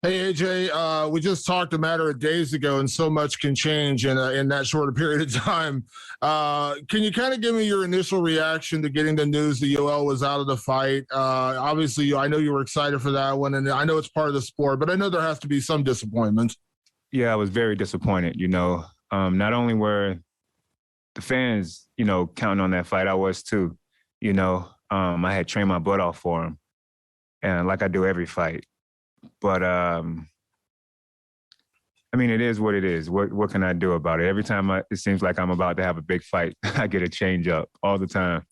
Hey AJ, we just talked a matter of days ago, and so much can change in that short a period of time. Can you kind of give me your initial reaction to getting the news that Yoel was out of the fight? Obviously, I know you were excited for that one, and I know it's part of the sport, but I know there has to be some disappointment. Yeah, I was very disappointed. Not only were the fans, counting on that fight, I was too. I had trained my butt off for him, and like I do every fight. But it is what it is. What can I do about it? Every time it seems like I'm about to have a big fight, I get a change up all the time.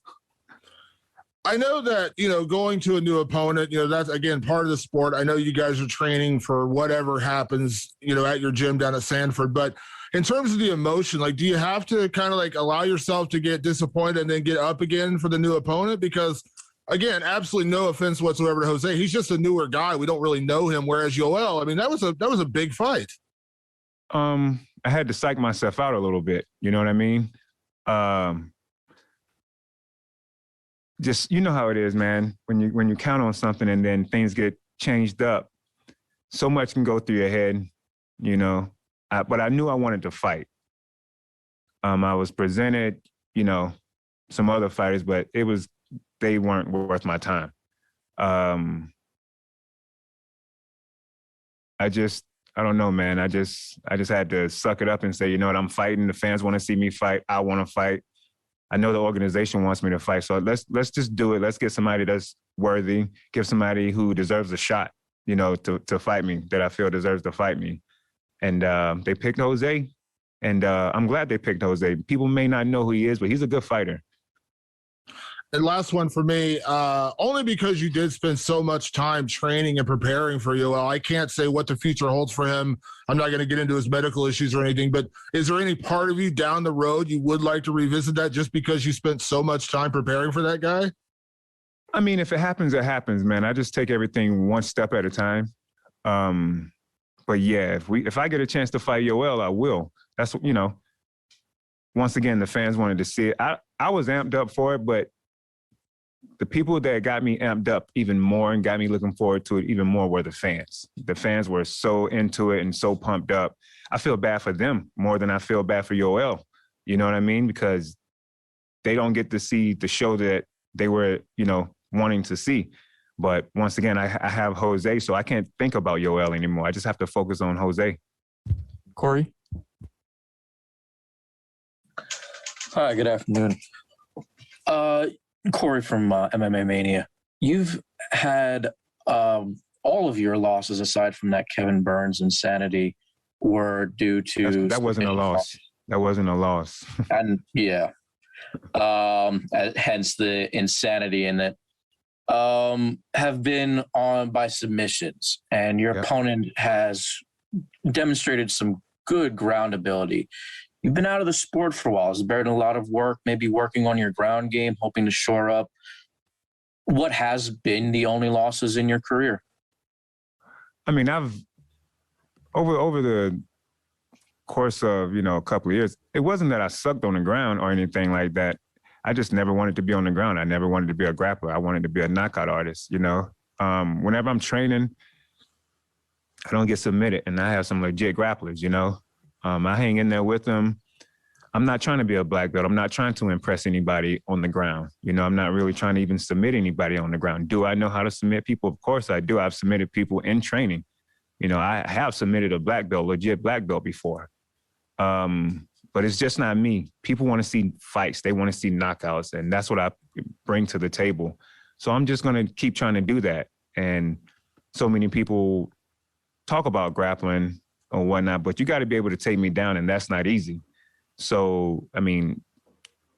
I know that, going to a new opponent, that's, again, part of the sport. I know you guys are training for whatever happens, at your gym down at Sanford. But in terms of the emotion, do you have to kind of allow yourself to get disappointed and then get up again for the new opponent? Because, again, absolutely no offense whatsoever to Jose. He's just a newer guy. We don't really know him. Whereas Yoel, that was a big fight. I had to psych myself out a little bit. You know what I mean? Just, you know how it is, man. When you count on something and then things get changed up, so much can go through your head, but I knew I wanted to fight. I was presented, some other fighters, but they weren't worth my time. I don't know, man. I just had to suck it up and say, you know what, I'm fighting. The fans want to see me fight. I want to fight. I know the organization wants me to fight. So let's just do it. Let's get somebody that's worthy, give somebody who deserves a shot, to fight me, that I feel deserves to fight me. And they picked Jose. And I'm glad they picked Jose. People may not know who he is, but he's a good fighter. And last one for me, only because you did spend so much time training and preparing for Yoel, I can't say what the future holds for him. I'm not going to get into his medical issues or anything, but is there any part of you down the road you would like to revisit that just because you spent so much time preparing for that guy? If it happens, it happens, man. I just take everything one step at a time. But yeah, if I get a chance to fight Yoel, I will. That's, once again, the fans wanted to see it. I was amped up for it, but the people that got me amped up even more and got me looking forward to it even more were the fans. The fans were so into it and so pumped up. I feel bad for them more than I feel bad for Yoel. You know what I mean? Because they don't get to see the show that they were, wanting to see. But once again, I have Jose, so I can't think about Yoel anymore. I just have to focus on Jose. Corey? Hi, good afternoon. Corey from MMA Mania. You've had all of your losses, aside from that Kevin Burns insanity, were due to... That wasn't a loss. That wasn't a loss. And yeah. Hence the insanity in it. Have been on by submissions, and your opponent has demonstrated some good ground ability. You've been out of the sport for a while. It's been a lot of work, maybe working on your ground game, hoping to shore up. What has been the only losses in your career? I've over the course of, a couple of years, it wasn't that I sucked on the ground or anything like that. I just never wanted to be on the ground. I never wanted to be a grappler. I wanted to be a knockout artist, Whenever I'm training, I don't get submitted, and I have some legit grapplers, I hang in there with them. I'm not trying to be a black belt. I'm not trying to impress anybody on the ground. I'm not really trying to even submit anybody on the ground. Do I know how to submit people? Of course I do. I've submitted people in training. I have submitted a black belt, legit black belt before. But it's just not me. People want to see fights. They want to see knockouts, and that's what I bring to the table. So I'm just going to keep trying to do that. And so many people talk about grappling or whatnot, but you got to be able to take me down, and that's not easy. So,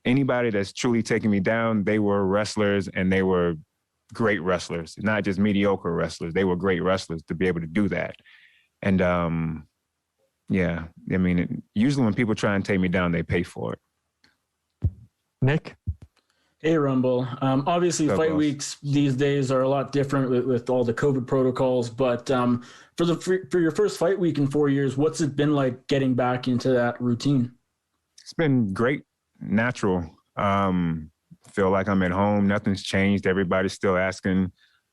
anybody that's truly taking me down, they were wrestlers, and they were great wrestlers, not just mediocre wrestlers. They were great wrestlers to be able to do that. And, usually when people try and take me down, they pay for it. Nick? Hey, Rumble. Obviously, fight weeks these days are a lot different with all the COVID protocols. But for your first fight week in 4 years, what's it been like getting back into that routine? It's been great, natural. Feel like I'm at home. Nothing's changed. Everybody's still asking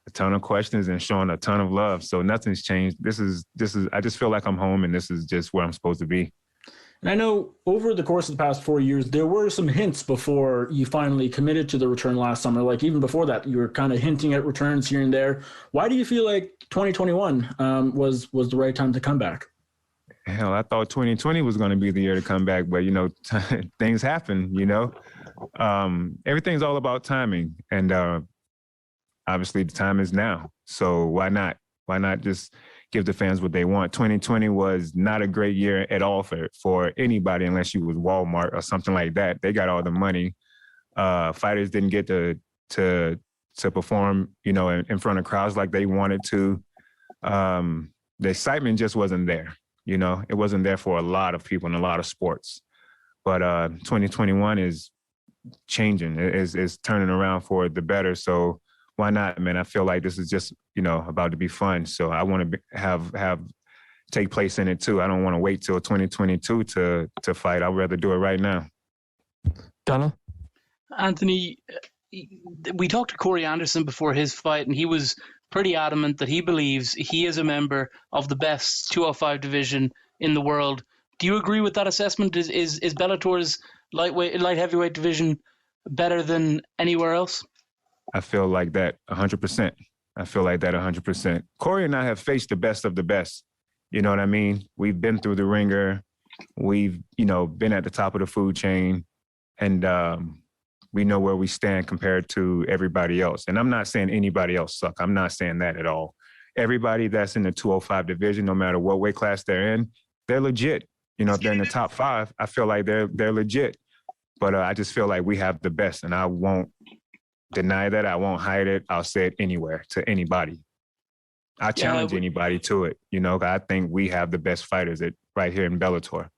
a ton of questions and showing a ton of love. So nothing's changed. This is. I just feel like I'm home, and this is just where I'm supposed to be. And I know over the course of the past 4 years, there were some hints before you finally committed to the return last summer. Like even before that, you were kind of hinting at returns here and there. Why do you feel like 2021 was the right time to come back? Hell, I thought 2020 was going to be the year to come back, but things happen. Everything's all about timing, and obviously the time is now. So why not? Why not just give the fans what they want? 2020 was not a great year at all for anybody, unless you was Walmart or something like that. They got all the money. Fighters didn't get to perform, in front of crowds like they wanted to. The excitement just wasn't there. It wasn't there for a lot of people in a lot of sports. But 2021 is changing. It's turning around for the better. So why not, man? I feel like this is just, about to be fun. So I want to have take place in it too. I don't want to wait till 2022 to fight. I'd rather do it right now. Donna? Anthony, we talked to Corey Anderson before his fight, and he was pretty adamant that he believes he is a member of the best 205 division in the world. Do you agree with that assessment? Is Bellator's light heavyweight division better than anywhere else? I feel like that 100%. I feel like that 100%. Corey and I have faced the best of the best. You know what I mean? We've been through the ringer. We've, been at the top of the food chain. And we know where we stand compared to everybody else. And I'm not saying anybody else suck. I'm not saying that at all. Everybody that's in the 205 division, no matter what weight class they're in, they're legit. If they're in the top 5, I feel like they're legit. But I just feel like we have the best, and I won't deny that. I won't hide it. I'll say it anywhere to anybody. I challenge anybody to it. I think we have the best fighters right here in Bellator.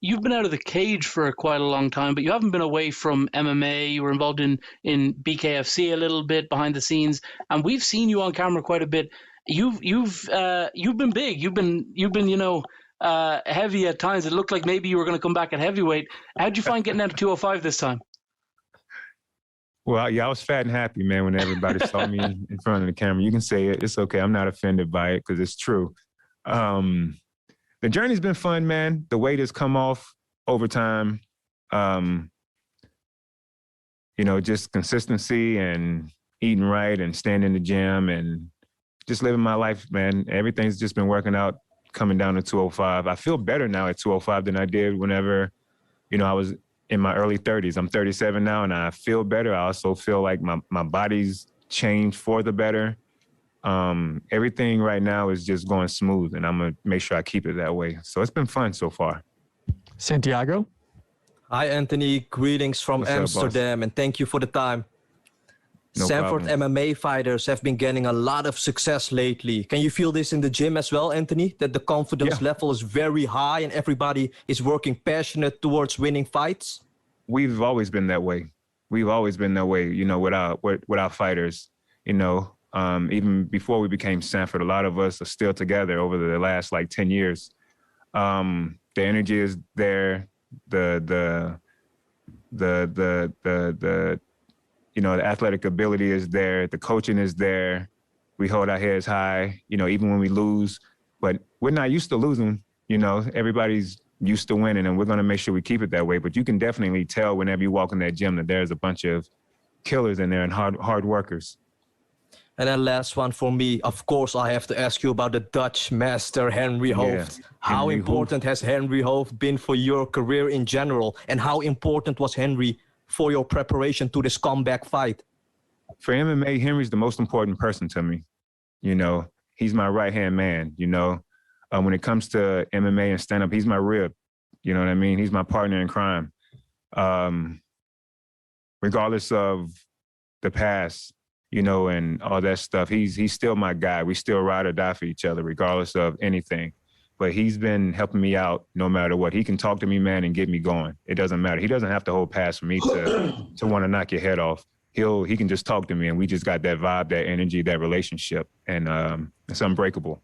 You've been out of the cage for quite a long time, but you haven't been away from MMA. You were involved in BKFC a little bit behind the scenes, and we've seen you on camera quite a bit. You've been big. You've been heavy at times. It looked like maybe you were going to come back at heavyweight. How'd you find getting down to 205 this time? Well, yeah, I was fat and happy, man, when everybody saw me in front of the camera. You can say it. It's okay. I'm not offended by it because it's true. The journey's been fun, man. The weight has come off over time. Just consistency and eating right and staying in the gym and just living my life, man. Everything's just been working out coming down to 205. I feel better now at 205 than I did whenever, I was in my early 30s. I'm 37 now, and I feel better. I also feel like my body's changed for the better. Everything right now is just going smooth, and I'm going to make sure I keep it that way. So it's been fun so far. Santiago? Hi, Anthony. Greetings from Amsterdam, and thank you for the time. No Sanford problem. MMA fighters have been getting a lot of success lately. Can you feel this in the gym as well, Anthony? That the confidence level is very high and everybody is working passionate towards winning fights? We've always been that way. With our fighters. Even before we became Sanford, a lot of us are still together over the last 10 years. The energy is there. The athletic ability is there. The coaching is there. We hold our heads high, even when we lose. But we're not used to losing. Everybody's used to winning, and we're going to make sure we keep it that way. But you can definitely tell whenever you walk in that gym that there's a bunch of killers in there and hard workers. And then last one for me, of course, I have to ask you about the Dutch master, Henry Hooft. Yeah, How Henry important has Henry Hooft been for your career in general? And how important was Henry for your preparation to this comeback fight? For MMA, Henry's the most important person to me. He's my right-hand man, When it comes to MMA and stand-up, he's my rib. You know what I mean? He's my partner in crime. Regardless of the past, and all that stuff, he's still my guy. We still ride or die for each other, regardless of anything. But he's been helping me out no matter what. He can talk to me, man, and get me going. It doesn't matter. He doesn't have to hold pass for me to want to knock your head off. He can just talk to me, and we just got that vibe, that energy, that relationship, and it's unbreakable.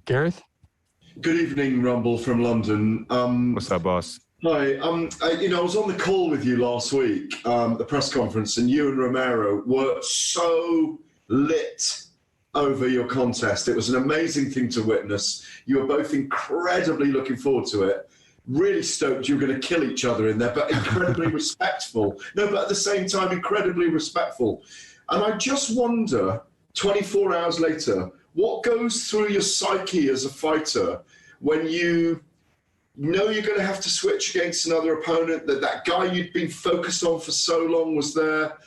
Gareth? Good evening, Rumble from London. What's up, boss? Hi. I was on the call with you last week, the press conference, and you and Romero were so lit over your contest. It was an amazing thing to witness. You were both incredibly looking forward to it. Really stoked you were going to kill each other in there, but incredibly respectful. No, but at the same time, incredibly respectful. And I just wonder, 24 hours later, what goes through your psyche as a fighter when you know you're going to have to switch against another opponent, that guy you'd been focused on for so long was there?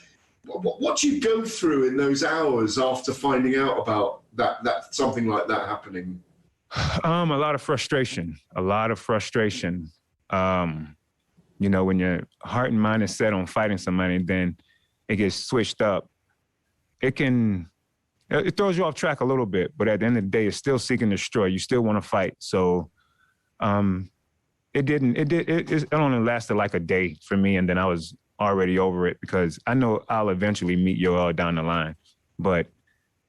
What do you go through in those hours after finding out about that something like that happening? A lot of frustration. You know, when your heart and mind is set on fighting somebody, then it gets switched up. It throws you off track a little bit, but at the end of the day, it's still seek and destroy. You still want to fight. So it only lasted like a day for me, and then I was already over it because I know I'll eventually meet Yoel down the line. But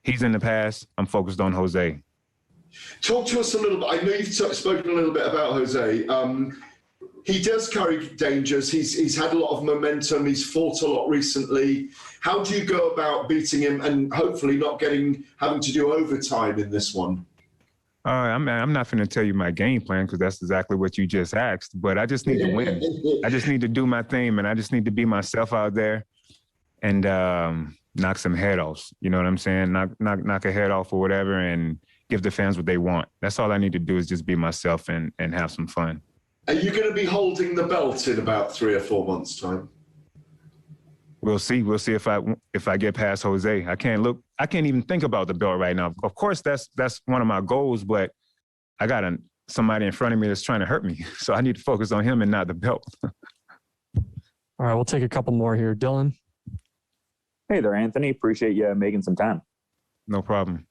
he's in the past. I'm focused on Jose. Talk to us a little bit. I know you've spoken a little bit about Jose. He does carry dangers. He's had a lot of momentum. He's fought a lot recently. How do you go about beating him and hopefully not having to do overtime in this one? I'm not going to tell you my game plan because that's exactly what you just asked. But I just need to win. I just need to do my thing, and I just need to be myself out there and knock some head offs. You know what I'm saying? Knock a head off or whatever, and give the fans what they want. That's all I need to do is just be myself and have some fun. Are you going to be holding the belt in about 3 or 4 months' time? We'll see. We'll see if I get past Jose. I can't even think about the belt right now. Of course, that's one of my goals, but I got somebody in front of me that's trying to hurt me. So I need to focus on him and not the belt. All right, we'll take a couple more here. Dylan. Hey there, Anthony. Appreciate you making some time. No problem.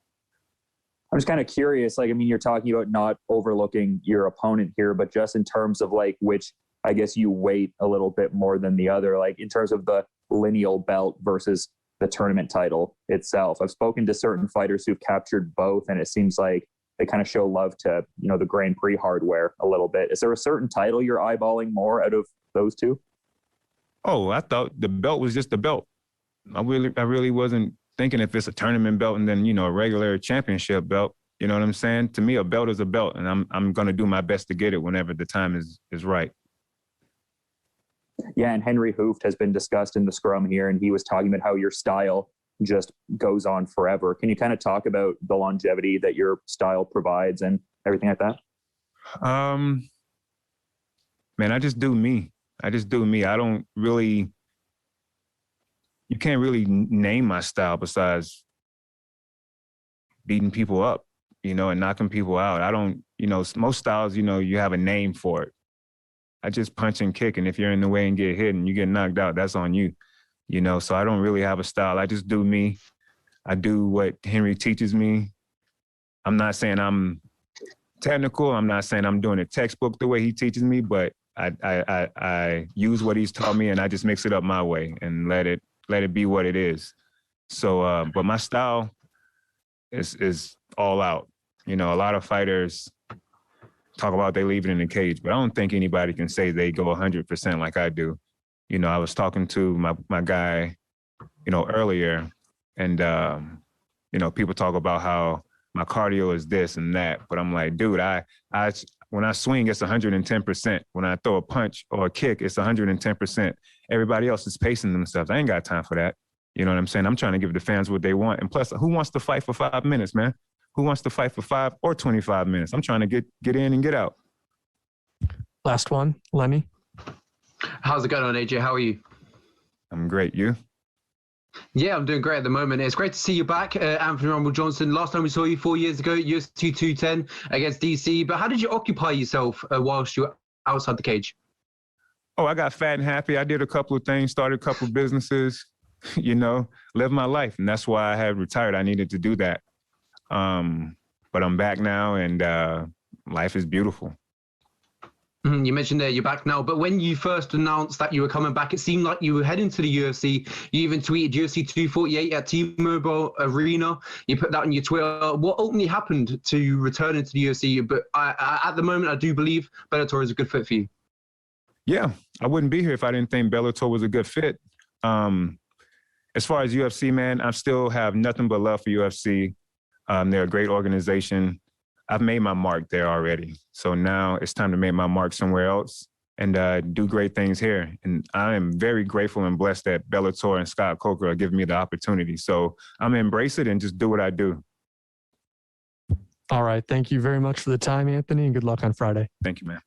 I'm just kind of curious, you're talking about not overlooking your opponent here, but just in terms of which I guess you weight a little bit more than the other, in terms of the lineal belt versus the tournament title itself. I've spoken to certain fighters who've captured both, and it seems like they kind of show love to, the Grand Prix hardware a little bit. Is there a certain title you're eyeballing more out of those two? Oh, I thought the belt was just the belt. I really wasn't thinking if it's a tournament belt and then, a regular championship belt. You know what I'm saying? To me, a belt is a belt, and I'm going to do my best to get it whenever the time is right. Yeah, and Henry Hooft has been discussed in the scrum here, and he was talking about how your style just goes on forever. Can you kind of talk about the longevity that your style provides and everything like that? Man, I just do me. I don't really, you can't really name my style besides beating people up, and knocking people out. I don't, most styles, you have a name for it. I just punch and kick, and if you're in the way and get hit and you get knocked out, that's on you, So I don't really have a style. I just do me. I do what Henry teaches me. I'm not saying I'm technical. I'm not saying I'm doing it textbook the way he teaches me, but I use what he's taught me, and I just mix it up my way and let it be what it is. So, but my style is all out. A lot of fighters talk about they leave it in the cage, but I don't think anybody can say they go 100% like I do. I was talking to my guy, earlier, and, people talk about how my cardio is this and that, but I'm like, dude, when I swing, it's 110%. When I throw a punch or a kick, it's 110%. Everybody else is pacing themselves. I ain't got time for that. You know what I'm saying? I'm trying to give the fans what they want. And plus, who wants to fight for 5 minutes, man? Who wants to fight for 5 or 25 minutes? I'm trying to get in and get out. Last one, Lenny. How's it going on, AJ? How are you? I'm great. You? Yeah, I'm doing great at the moment. It's great to see you back, Anthony Rumble Johnson. Last time we saw you 4 years ago, UFC 210 against DC. But how did you occupy yourself whilst you were outside the cage? Oh, I got fat and happy. I did a couple of things, started a couple of businesses, lived my life. And that's why I had retired. I needed to do that. But I'm back now, and life is beautiful. You mentioned that you're back now, but when you first announced that you were coming back, it seemed like you were heading to the UFC. You even tweeted UFC 248 at T-Mobile Arena. You put that on your Twitter. What ultimately happened to return into the UFC? But at the moment, I do believe Bellator is a good fit for you. Yeah, I wouldn't be here if I didn't think Bellator was a good fit. as far as UFC, man, I still have nothing but love for UFC. They're a great organization. I've made my mark there already. So now it's time to make my mark somewhere else and do great things here. And I am very grateful and blessed that Bellator and Scott Coker are giving me the opportunity. So I'm going to embrace it and just do what I do. All right. Thank you very much for the time, Anthony, and good luck on Friday. Thank you, man.